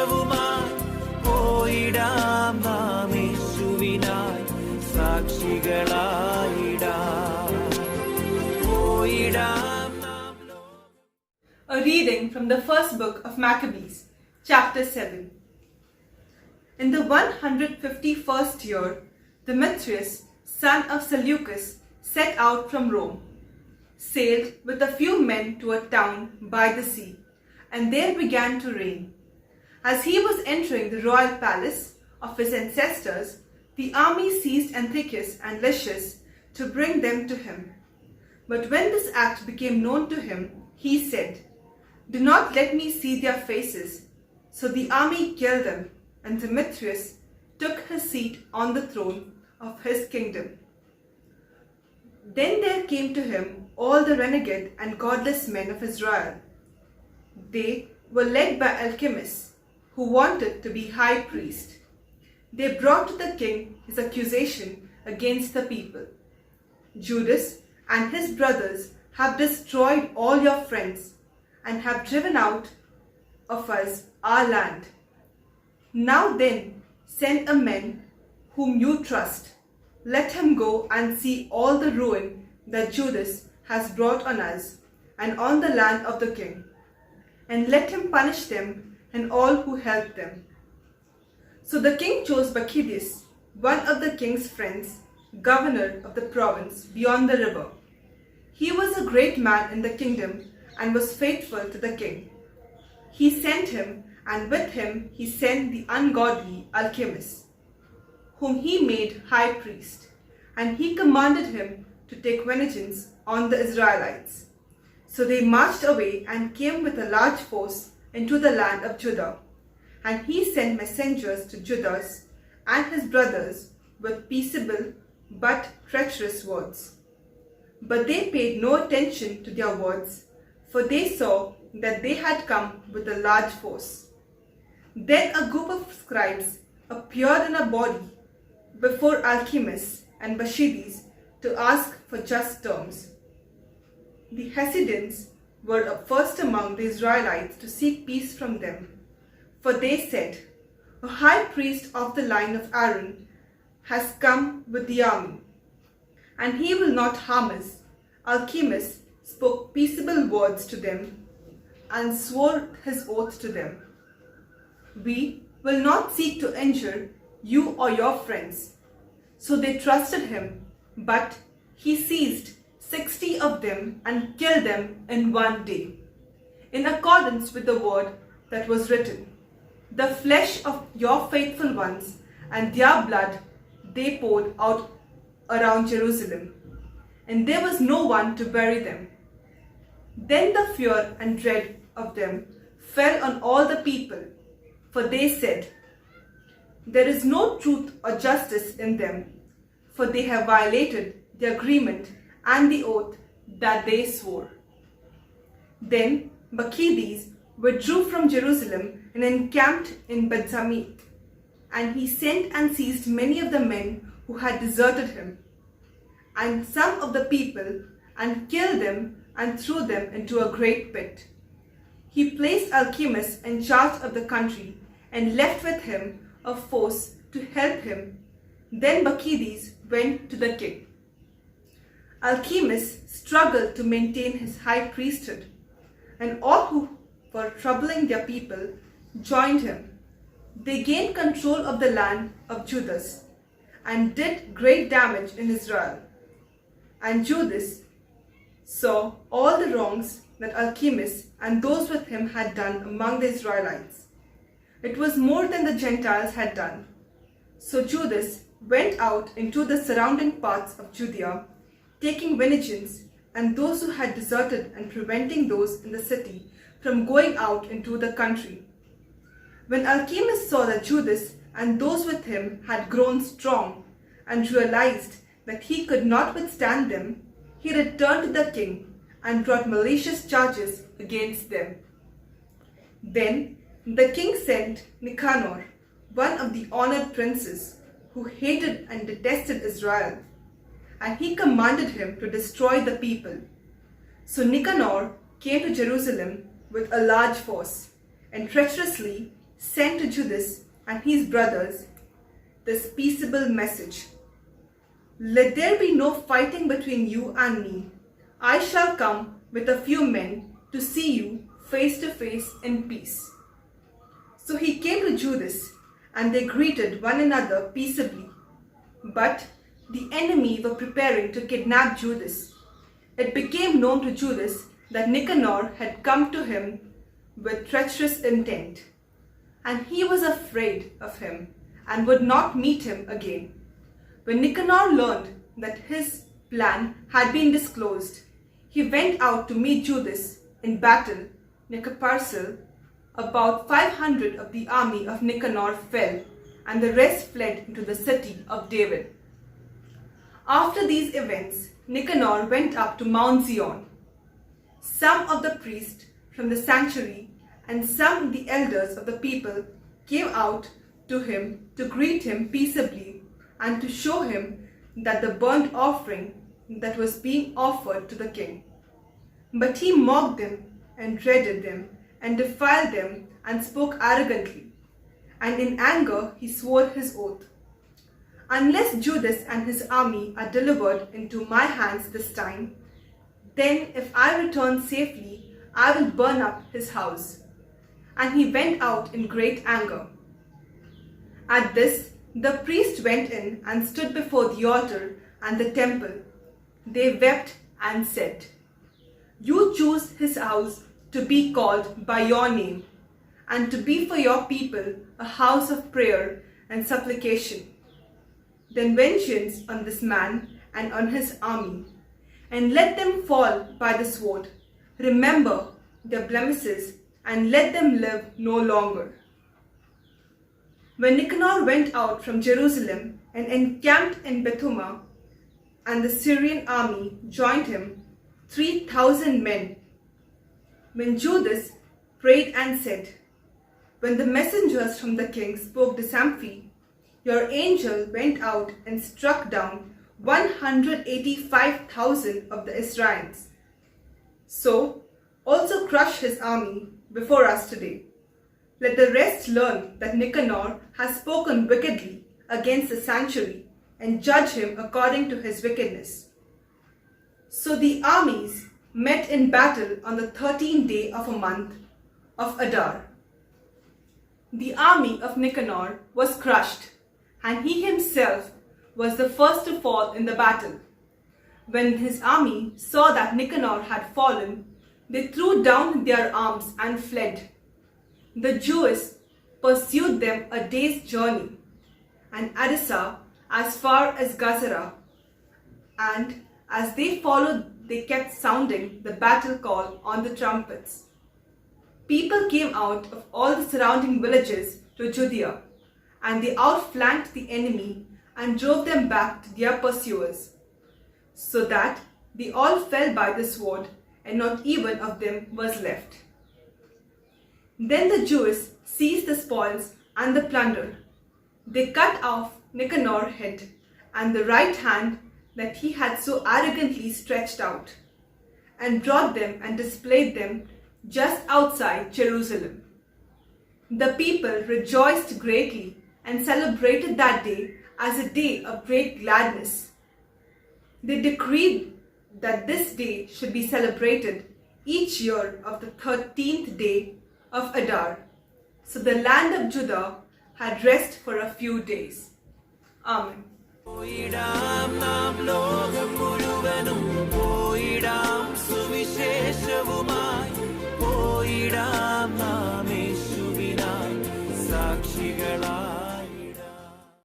ജയവുമായി പോയിടാം നാം യേശുവിനായി സാക്ഷികളായിടാം പോയിടാം നാം. A reading from the first book of Maccabees, chapter 7. In the 151st year, Demetrius, son of Seleucus, set out from Rome, sailed with a few men to a town by the sea, and there began to reign. As he was entering the royal palace of his ancestors, the army seized Antiochus and Lysias to bring them to him. But when this act became known to him, he said, "Do not let me see their faces." So the army killed them, and Demetrius took his seat on the throne of his kingdom. Then there came to him all the renegade and godless men of Israel. They were led by Alchemius, who wanted to be high priest. They brought to the king his accusation against the people. "Judas and his brothers have destroyed all your friends and have driven out of us our land. Now then, send a man whom you trust. Let him go and see all the ruin that Judas has brought on us and on the land of the king, and let him punish them and all who help them." So the king chose Bacchides, one of the king's friends, governor of the province beyond the river. He was a great man in the kingdom and was faithful to the king. He sent him, and with him he sent the ungodly Alchemius, whom he made high priest, and he commanded him to take vengeance on the Israelites. So they marched away and came with a large force into the land of Judah, and he sent messengers to Judas and his brothers with peaceable but treacherous words. But they paid no attention to their words, for they saw that they had come with a large force. Then a group of scribes appeared in a body before Alchemius and Bacchides to ask for just terms. The Hasidians were first among the Israelites to seek peace from them, for they said, "A high priest of the line of Aaron has come with the army, and he will not harm us." Alchemius spoke peaceable words to them and swore his oath to them, "We will not seek to injure you or your friends." So they trusted him, but he seized 60 of them and killed them in one day, in accordance with the word that was written, "The flesh of your faithful ones and their blood they poured out around Jerusalem, and there was no one to bury them." Then the fear and dread of them fell on all the people, for they said, "There is no truth or justice in them, for they have violated the agreement and the oath that they swore." Then Bacchides withdrew from Jerusalem and encamped in Bethsameeth, and he sent and seized many of the men who had deserted him, and some of the people, and killed them and threw them into a great pit. He placed Alchemius in charge of the country and left with him a force to help him. Then Bacchides went to the king. Alchemius struggled to maintain his high priesthood, and all who were troubling their people joined him. They gained control of the land of Judas and did great damage in Israel. And Judas saw all the wrongs that Alchemius and those with him had done among the Israelites. It was more than the Gentiles had done. So Judas went out into the surrounding parts of Judea, taking vengeance on those who had deserted and preventing those in the city from going out into the country. When Alchemius saw that Judas and those with him had grown strong and realized that he could not withstand them, he returned to the king and brought malicious charges against them. Then the king sent Nicanor, one of the honored princes, who hated and detested Israel, and he commanded him to destroy the people. So Nicanor came to Jerusalem with a large force and treacherously sent to Judas and his brothers this peaceable message: "Let there be no fighting between you and me. I shall come with a few men to see you face to face in peace." So he came to Judas, and they greeted one another peaceably. But the enemy were preparing to kidnap Judas. It became known to Judas that Nicanor had come to him with treacherous intent, and he was afraid of him and would not meet him again. When Nicanor learned that his plan had been disclosed, he went out to meet Judas in battle near Capharsil. About 500 of the army of Nicanor fell, and the rest fled into the city of David. After these events, Nicanor went up to Mount Zion. Some of the priests from the sanctuary and some of the elders of the people came out to him to greet him peaceably and to show him that the burnt offering that was being offered to the king. But he mocked them and dreaded them and defiled them and spoke arrogantly. And in anger he swore his oath: "Unless Judas and his army are delivered into my hands this time, then if I return safely, I will burn up his house." And he went out in great anger. At this, the priest went in and stood before the altar and the temple. They wept and said, "You choose his house to be called by your name, and to be for your people a house of prayer and supplication. Then vengeance on this man and on his army, and let them fall by the sword. Remember their blemishes, and let them live no longer." When Nicanor went out from Jerusalem and encamped in Bethuma, and the Syrian army joined him, 3,000 men. When Judas prayed and said, "When the messengers from the king spoke to Samphei, your angel went out and struck down 185,000 of the Israelites. So also crush his army before us today. Let the rest learn that Nicanor has spoken wickedly against the sanctuary, and judge him according to his wickedness." So the armies met in battle on the 13th day of a month of Adar. The army of Nicanor was crushed, and he himself was the first to fall in the battle. When his army saw that Nicanor had fallen, they threw down their arms and fled. The Jews pursued them a day's journey, and Adasa as far as Gazara, and as they followed, they kept sounding the battle call on the trumpets. People came out of all the surrounding villages to Judea, and they outflanked the enemy and drove them back to their pursuers, so that they all fell by the sword, and not even of them was left. Then the Jews seized the spoils and the plunder. They cut off Nicanor's head and the right hand that he had so arrogantly stretched out, and brought them and displayed them just outside Jerusalem. The people rejoiced greatly and celebrated that day as a day of great gladness. They decreed that this day should be celebrated each year of the 13th day of Adar. So the land of Judah had rest for a few days. Amen. പോയിടാം നാം ലോകം മുഴുവനും പോയി